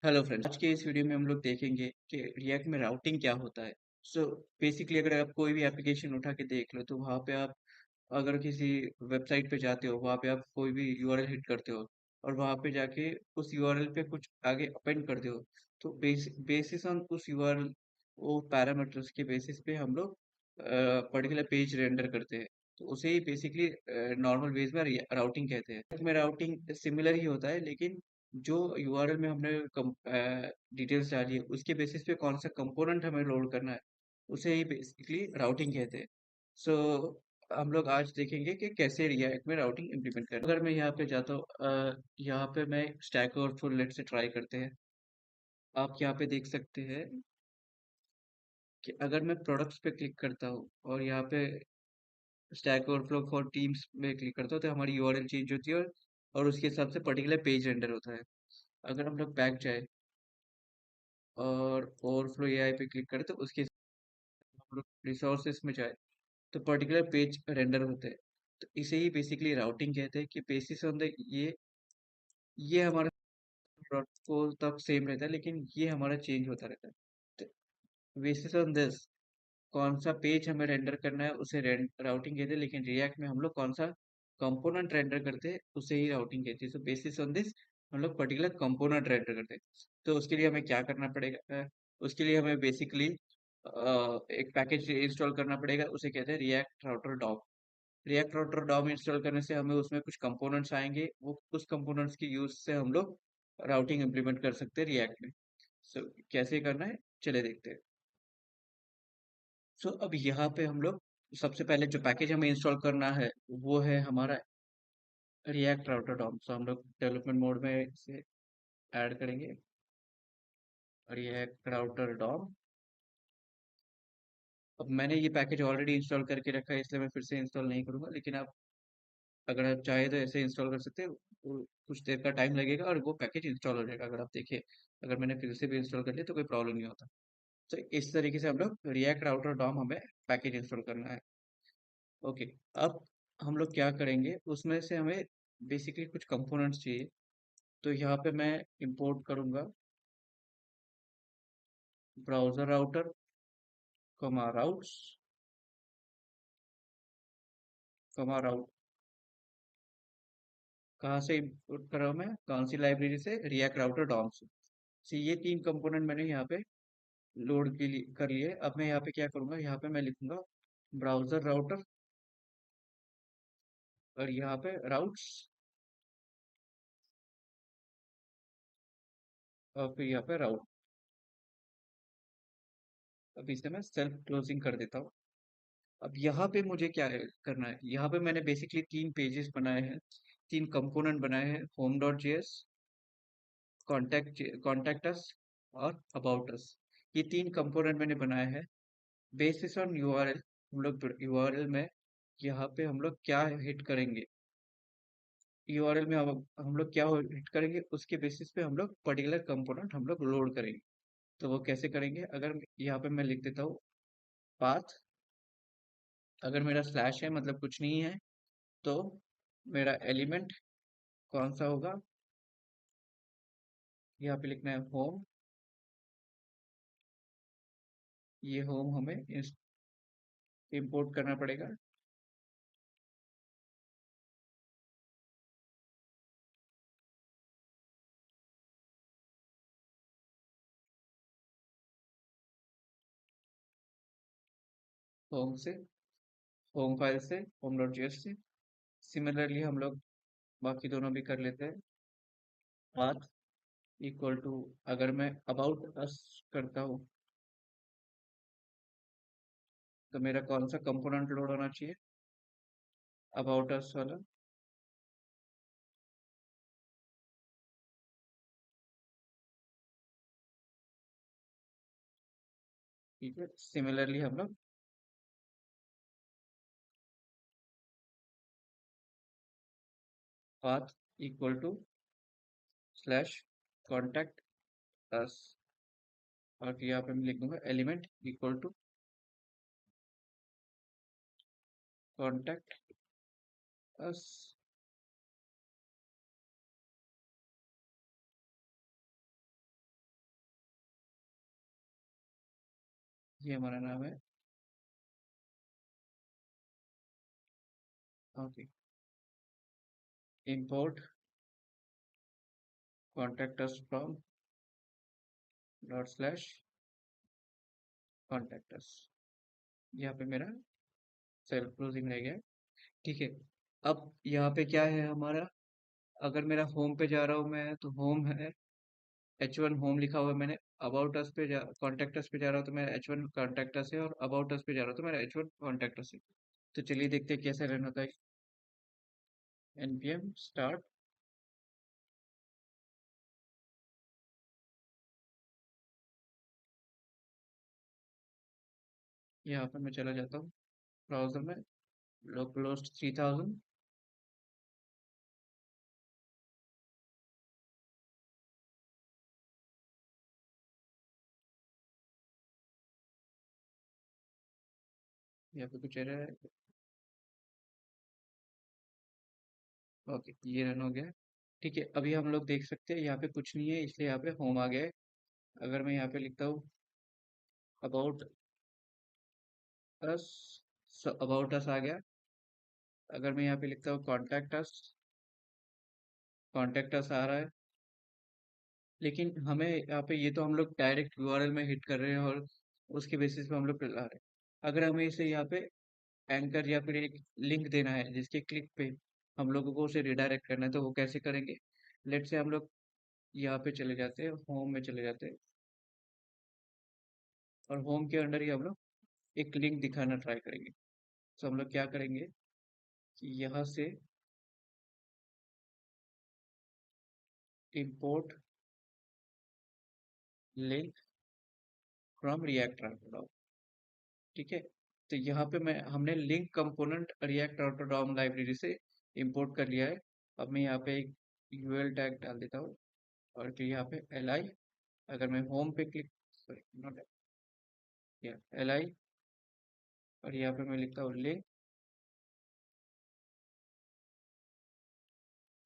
Hello friends, आज के इस वीडियो में हम लोग देखेंगे कि रिएक्ट में राउटिंग क्या होता है। सो बेसिकली अगर आप कोई भी एप्लीकेशन उठा के देख लो तो वहाँ पे आप अगर किसी वेबसाइट पे जाते हो, वहाँ पे आप कोई भी यूआरएल हिट करते हो और वहाँ पे जाके उस यूआरएल पे कुछ आगे अपेंड करते हो, तो बेसिस ऑन उस यूआरएल वो पैरामीटर्स के बेसिस पे हम लोग पर्टिकुलर पेज रेंडर करते हैं। तो उसे ही बेसिकली नॉर्मल वेज में राउटिंग कहते हैं। इसमें राउटिंग सिमिलर ही होता है, लेकिन जो यूआरएल में हमने डिटेल्स डाली है उसके बेसिस पे कौन सा कंपोनेंट हमें लोड करना है, उसे ही बेसिकली राउटिंग कहते हैं। सो हम लोग आज देखेंगे कि कैसे रिएक्ट में राउटिंग इम्प्लीमेंट करना है। अगर मैं यहाँ पे जाता हूँ, यहाँ पे मैं स्टैक ओवरफ्लो लेट से ट्राई करते हैं। आप यहाँ पे देख सकते हैं कि अगर मैं प्रोडक्ट्स पे क्लिक करता हूँ और यहाँ पे स्टैक ओवरफ्लो फॉर टीम्स में क्लिक करता हूँ, तो हमारी यूआरएल चेंज होती है और उसके हिसाब से पर्टिकुलर पेज रेंडर होता है। अगर हम लोग बैक जाए और ओवरफ्लो एआई पे क्लिक करें तो उसके हम लोग रिसोर्सेस में जाए तो पर्टिकुलर पेज रेंडर होते हैं। तो इसे ही बेसिकली राउटिंग कहते हैं कि बेसिस ऑन द ये हमारा प्रोटोकॉल तब सेम रहता है, लेकिन ये हमारा चेंज होता रहता है। तो बेसिस ऑन दिस कौन सा पेज हमें रेंडर करना है उसे राउटिंग कहते हैं, लेकिन रिएक्ट में हम लोग कौन सा कंपोनेंट रेंडर करते हैं उसे ही राउटिंग कहते हैं। सो बेसिस ऑन दिस हम लोग पर्टिकुलर कंपोनेंट रेंडर करते हैं। तो उसके लिए हमें क्या करना पड़ेगा? उसके लिए हमें बेसिकली एक पैकेज इंस्टॉल करना पड़ेगा, उसे कहते हैं React Router DOM. React Router DOM install करने से हमें उसमें कुछ कंपोनेंट्स आएंगे, वो उस कंपोनेंट्स की यूज से हम लोग राउटिंग इम्प्लीमेंट कर सकते हैं रिएक्ट में। सो कैसे करना है, चले देखते हैं। सो अब यहाँ पे हम लोग सबसे पहले जो पैकेज हमें इंस्टॉल करना है वो है हमारा रिएक्ट राउटर डॉम। सो हम लोग डेवलपमेंट मोड में इसे ऐड करेंगे, रिएक्ट राउटर डॉम। अब मैंने ये पैकेज ऑलरेडी इंस्टॉल करके रखा है, इसलिए मैं फिर से इंस्टॉल नहीं करूंगा, लेकिन आप अगर आप चाहे तो ऐसे इंस्टॉल कर सकते हैं। कुछ देर का टाइम लगेगा और वो पैकेज इंस्टॉल हो जाएगा। अगर आप देखिए, अगर मैंने फिर से भी इंस्टॉल कर लिया तो कोई प्रॉब्लम नहीं होता। तो इस तरीके से हम लोग रिएक्ट राउटर डॉम हमें पैकेज इंस्टॉल करना है। ओके, अब हम लोग क्या करेंगे, उसमें से हमें बेसिकली कुछ कंपोनेंट्स चाहिए। तो यहाँ पे मैं इंपोर्ट करूँगा ब्राउज़र राउटर कमा राउट्स कमा राउट। कहाँ से इंपोर्ट कर रहा हूँ मैं, कौन सी लाइब्रेरी से? रिएक्ट राउटर डॉम से ये तीन कंपोनेंट मैंने यहाँ पे लोड के लिए कर लिए। अब मैं यहाँ पे क्या करूँगा, यहाँ पे मैं लिखूंगा ब्राउज़र राउटर और यहाँ पे राउट्स और फिर यहाँ पे राउट। अब इसे मैं सेल्फ क्लोजिंग कर देता हूँ। अब यहाँ पे मुझे क्या करना है, यहाँ पे मैंने बेसिकली तीन पेजेस बनाए हैं, तीन कंपोनेंट बनाए हैं, home dot JS, contact us और अबाउट अस। ये तीन कंपोनेंट मैंने बनाए हैं बेसिस ऑन यूआरएल। हम लोग यूआरएल में यहाँ पे हम लोग क्या हिट करेंगे, यूआरएल में हम लोग क्या हिट करेंगे उसके बेसिस पे हम लोग पर्टिकुलर कंपोनेंट हम लोग लोड करेंगे। तो वो कैसे करेंगे, अगर यहाँ पे मैं लिख देता हूँ पाथ। अगर मेरा स्लैश है मतलब कुछ नहीं है, तो मेरा एलिमेंट कौन सा होगा, यहाँ पे लिखना है होम। ये होम हमें इंपोर्ट करना पड़ेगा। होम से, होम फाइल से, होम डॉट जेएस से। सिमिलरली हम लोग बाकी दोनों भी कर लेते हैं। पाथ इक्वल टू, अगर मैं अबाउट अस करता हूँ तो मेरा कौन सा कंपोनेंट लोड होना चाहिए, अबाउट अस वाला। ठीक है, सिमिलरली हम लोग path equal to slash contact us और यहाँ पे मैं लिख दूंगा element equal to contact us. ये हमारा नाम है। Okay. Import contact us from dot slash contact us. यहाँ पे मेरा सेल्फ क्लोजिंग रह गया है। ठीक है। अब यहाँ पे क्या है हमारा, अगर मेरा होम पे जा रहा हूँ मैं तो होम है, H1 होम लिखा हुआ है मैंने। अबाउट अस पे जा कॉन्टैक्ट अस पे जा रहा हूँ तो मेरा H1 कॉन्टैक्ट अस है, और अबाउट अस पे जा रहा हूँ तो मेरा H1 कॉन्टैक्ट अस है। तो चलिए देखते हैं कैसे रन होता है। npm start. यहाँ पे मैं चला जाता हूँ ब्राउजर में, लोकल होस्ट 3000। यहाँ पे कुछ एरर है। ओके, ये रन हो गया। ठीक है, अभी हम लोग देख सकते हैं यहाँ पे कुछ नहीं है, इसलिए यहाँ पे होम आ गया है। अगर मैं यहाँ पे लिखता हूँ अबाउट अस, अबाउट अस आ गया। अगर मैं यहाँ पे लिखता हूँ कॉन्टैक्ट अस आ रहा है। लेकिन हमें यहाँ पे, ये तो हम लोग डायरेक्ट यूआरएल में हिट कर रहे हैं और उसके बेसिस पे हम लोग ला रहे हैं। अगर हमें इसे यहाँ पे एंकर या फिर एक लिंक देना है जिसके क्लिक पे हम लोगों को उसे रिडायरेक्ट करना है, तो वो कैसे करेंगे। लेट से हम लोग यहाँ पे चले जाते हैं, होम में चले जाते हैं, और होम के अंडर ही हम लोग एक लिंक दिखाना ट्राई करेंगे। तो हम लोग क्या करेंगे कि यहाँ से इंपोर्ट लिंक फ्रॉम रिएक्ट ऑटोडॉम। ठीक है। तो यहाँ पे मैं हमने लिंक कंपोनेंट रिएक्ट ऑटोडॉम लाइब्रेरी से इंपोर्ट कर लिया है। अब मैं यहाँ पे एक यूएल टैग डाल देता हूँ, और फिर यहाँ पे एल आई, अगर मैं होम पे click, sorry not L I, और यहाँ पे मैं लिखता हूँ link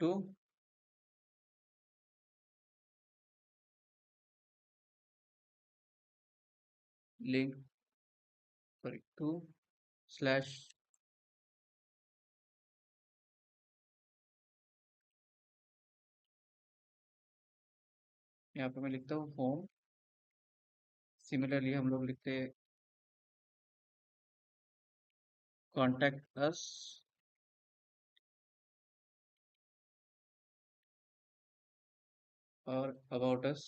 to, link, sorry to slash, यहाँ पे मैं लिखता हूँ होम। सिमिलरली हम लोग लिखते हैं कॉन्टैक्ट अस, और अबाउट अस।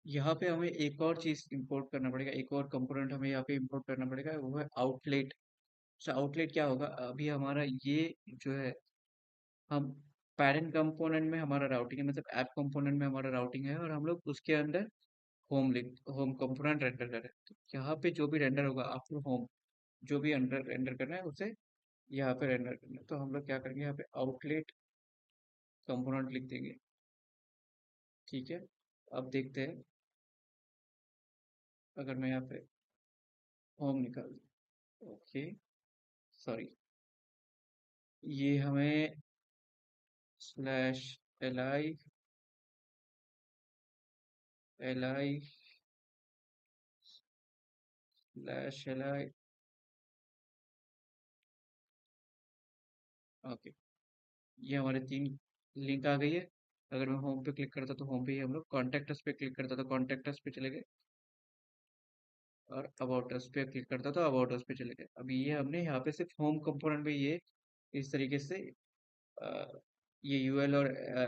यहाँ पे हमें एक और चीज इंपोर्ट करना पड़ेगा, एक और कंपोनेंट हमें यहाँ पे इंपोर्ट करना पड़ेगा, वो है आउटलेट। सो आउटलेट क्या होगा, अभी हमारा ये जो है, हम पेरेंट कंपोनेंट में हमारा राउटिंग है, मतलब ऐप कंपोनेंट में हमारा राउटिंग है, और हम लोग उसके अंदर home link home component render कर रहे हैं। तो यहाँ पे जो भी रेंडर होगा आफ्टर होम, जो भी अंडर रेंडर करना है उसे यहाँ पे रेंडर करना है। तो हम लोग क्या करेंगे, यहाँ पे आउटलेट कंपोनेंट लिख देंगे। ठीक है। अब देखते हैं, अगर मैं यहाँ पे होम निकाल दूँ, ओके, सॉरी, ये हमें slash L I slash L I, okay, ये हमारे 3 लिंक आ गई है। अगर मैं होम पे क्लिक करता तो होम पे ही हम लोग, कॉन्टैक्ट अस पे क्लिक करता तो कॉन्टैक्ट अस पे चले गए, और अबाउट अस पे क्लिक करता तो अबाउट अस पे चले गए। अभी ये हमने यहाँ पे सिर्फ होम कंपोनेंट में ये इस तरीके से अ, ये यूएल और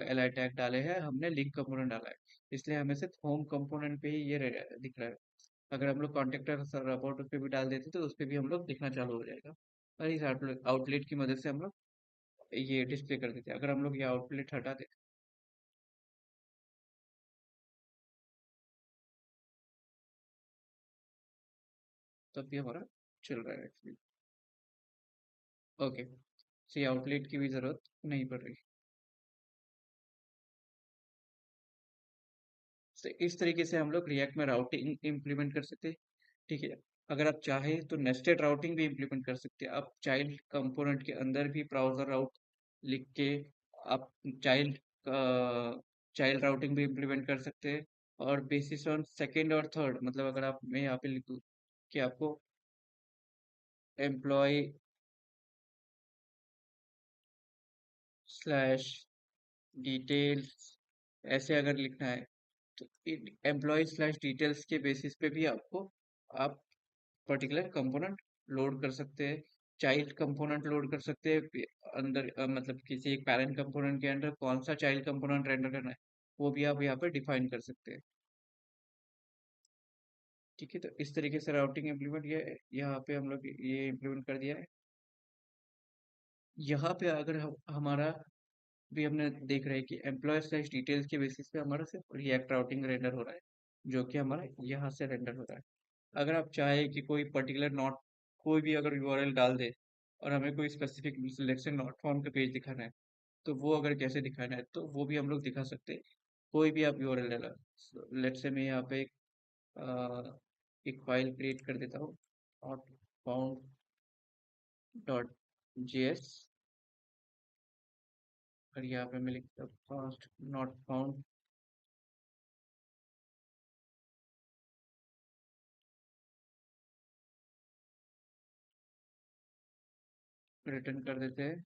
एल आई टैग डाले हैं, हमने लिंक कंपोनेंट डाला है, इसलिए हमें सिर्फ होम कंपोनेंट पे ही ये दिख रहा है। अगर हम लोग कॉन्टेक्टर और अबाउट उस पे भी डाल देते तो उस पे भी हम लोग दिखना चालू हो जाएगा, और इस आउटलेट की मदद से हम लोग ये डिस्प्ले कर देते हैं। अगर हम लोग ये आउटलेट हटा दें, तब भी हमारा चल रहा है एक्चुअली। ओके, सी आउटलेट की भी जरूरत नहीं पड़ रही। तो इस तरीके से हम लोग रिएक्ट में राउटिंग इम्प्लीमेंट कर सकते हैं। ठीक है। अगर आप चाहें तो नेस्टेड राउटिंग भी इम्प्लीमेंट कर सकते हैं। आप चाइल्ड कंपोनेंट के अंदर भी ब्राउजर राउट लिख के आप चाइल्ड चाइल्ड राउटिंग भी इम्प्लीमेंट कर सकते हैं। और बेसिस ऑन सेकेंड और थर्ड, मतलब अगर आप, मैं यहाँ पे लिख दूँ कि आपको एम्प्लॉय स्लैश डिटेल्स, ऐसे अगर लिखना है तो एम्प्लॉय स्लैश डिटेल्स के बेसिस पे भी आपको, आप पर्टिकुलर कंपोनेंट लोड कर सकते हैं। चाइल्ड कंपोनेंट लोड कर सकते हैं अंदर, मतलब किसी एक पैरेंट कंपोनेंट के अंदर कौन सा चाइल्ड कंपोनेंट रेंडर करना है, वो भी आप यहाँ पे डिफाइन कर सकते हैं। ठीक है, तो इस तरीके से राउटिंग इम्प्लीमेंट ये यहाँ पे हम लोग ये इम्प्लीमेंट कर दिया है। यहाँ पे अगर हमारा भी हमने देख रहे हैं कि एम्प्लॉय स्लैश डिटेल्स के बेसिस पे हमारा सिर्फ रिएक्ट राउटिंग रेंडर हो रहा है, जो कि हमारा यहाँ से रेंडर हो रहा है। अगर आप चाहे कि कोई पर्टिकुलर नॉट, कोई भी अगर यूआरएल डाल दे और हमें कोई स्पेसिफिक सिलेक्शन नॉट फाउंड का पेज दिखाना है, तो वो अगर कैसे दिखाना है तो वो भी हम लोग दिखा सकते हैं। कोई भी आप यूआरएल डाला, लेट्स से मैं यहाँ पे एक फाइल क्रिएट कर देता हूँ, नॉट फाउंड डॉट जेएस, और यहाँ पे मैं लिखता हूँ फास्ट नॉट फाउंड, रिटर्न कर देते हैं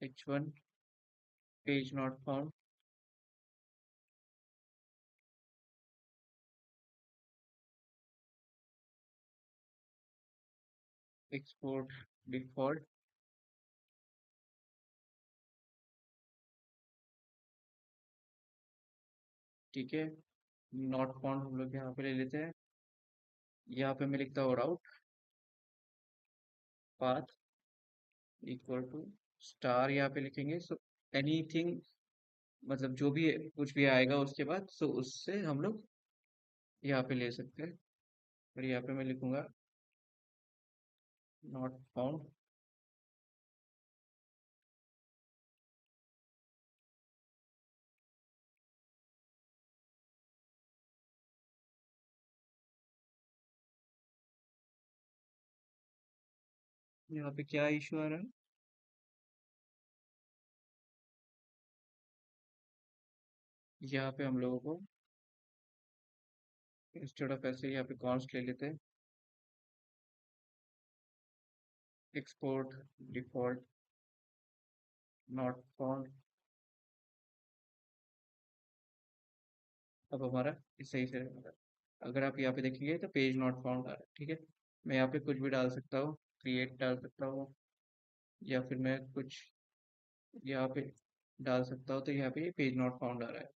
h1 page not found, export default. ठीक है, नॉट फाउंड हम लोग यहाँ पे ले लेते हैं। यहाँ पे मैं लिखता हूँ राउट पाथ इक्वल टू स्टार, यहाँ पे लिखेंगे सो एनीथिंग, मतलब जो भी कुछ भी आएगा उसके बाद, सो उससे हम लोग यहाँ पे ले सकते हैं। और यहाँ पे मैं लिखूंगा नॉट फाउंड। यहाँ पे क्या इशू आ रहा है? यहाँ पे हम लोगों को इंस्टेड ऑफ ऐसे यहाँ पे कॉन्स्ट ले लेते हैं, एक्सपोर्ट डिफॉल्ट नॉट फाउंड। अब हमारा सही से रहेगा। अगर आप यहाँ पे देखेंगे तो पेज नॉट फाउंड आ रहा है। ठीक है, मैं यहाँ पे कुछ भी डाल सकता हूँ, क्रिएट डाल सकता हूँ, या फिर मैं कुछ यहाँ पे डाल सकता हूँ, तो यहाँ पे पेज नॉट फाउंड आ रहा है।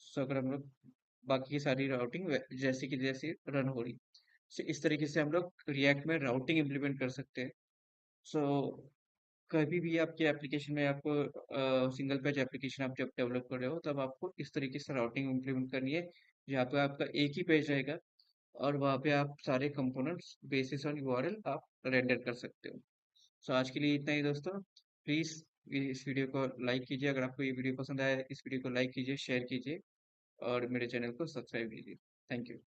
सो अगर हम लोग बाकी की सारी राउटिंग जैसे की जैसी रन हो रही, सो इस तरीके से हम लोग रिएक्ट में राउटिंग इम्प्लीमेंट कर सकते हैं। सो कभी भी आपके एप्लीकेशन में आपको सिंगल पेज एप्लीकेशन आप जब डेवलप कर रहे हो, तब आपको इस तरीके से राउटिंग इम्प्लीमेंट करनी है, जहाँ पे आपका एक ही पेज रहेगा और वहाँ पे आप सारे कंपोनेंट्स बेसिस ऑन यूआरएल आप रेंडर कर सकते हो। सो आज के लिए इतना ही दोस्तों। प्लीज़ इस वीडियो को लाइक कीजिए, अगर आपको ये वीडियो पसंद आया इस वीडियो को लाइक कीजिए, शेयर कीजिए और मेरे चैनल को सब्सक्राइब कीजिए। Thank you.